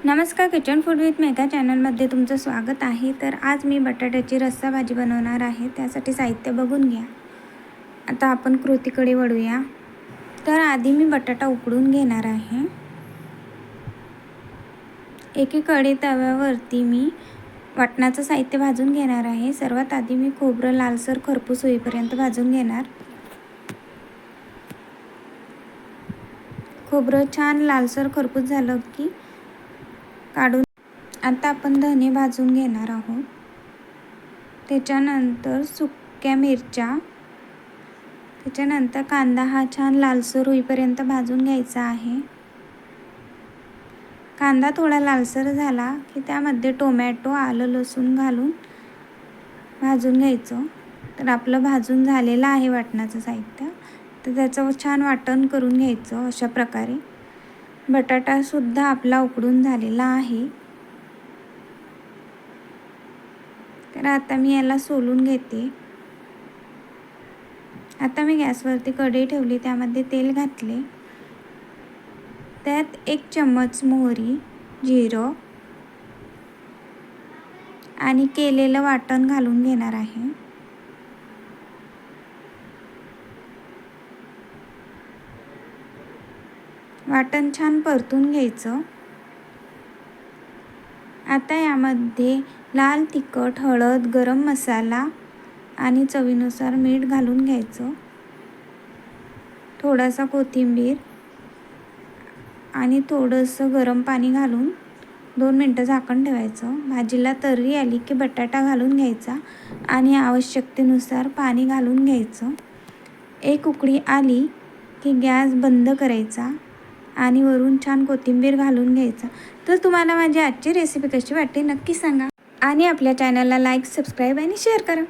नमस्कार, kitchen food with Megha चॅनलमध्ये तुमचं स्वागत आहे. तर आज मी बटाट्याची रस्सा भाजी बनवणार आहे. त्यासाठी साहित्य बघून घ्या. आता आपण कृतीकडे वळूया. तर आधी मी बटाटा उकडून घेणार आहे. एकीकडे तव्यावरती मी वाटणाचं साहित्य भाजून घेणार आहे. सर्वात आधी मी खोबरं लालसर खरपूस होईपर्यंत भाजून घेणार. खोबरं छान लालसर खरपूस झालं की काढून आता आपण धने भाजून घेणार आहोत. त्याच्यानंतर सुक्या मिरच्या, त्याच्यानंतर कांदा हा छान लालसर होईपर्यंत भाजून घ्यायचा आहे. कांदा थोडा लालसर झाला की त्यामध्ये टोमॅटो, आलं, लसूण घालून भाजून घ्यायचं. तर आपलं भाजून झालेलं आहे वाटणाचं साहित्य. तर त्याचं छान वाटण करून घ्यायचं. अशा प्रकारे बटाटासुद्धा आपला उकडून झालेला आहे. तर आता मी याला सोलून घेते. आता मी गॅसवरती कढई ठेवली, त्यामध्ये तेल घातले. त्यात 1 चम्मच मोहरी, जिरं आणि केलेलं वाटण घालून घेणार आहे. वाटण छान परतून घ्यायचं. आता यामध्ये लाल तिखट, हळद, गरम मसाला आणि चवीनुसार मीठ घालून घ्यायचं. थोडासा कोथिंबीर आणि थोडंसं गरम पाणी घालून 2 मिनटं झाकण ठेवायचं. भाजीला तर्री आली की बटाटा घालून घ्यायचा आणि आवश्यकतेनुसार पाणी घालून घ्यायचं. एक उकळी आली की गॅस बंद करायचा आणि वरून छान कोथिंबीर घालून घ्यायचा. तर तुम्हाला माझी आजची रेसिपी कशी वाटते नक्की सांगा आणि आपल्या चॅनलला लाईक, सबस्क्राईब आणि शेअर करा.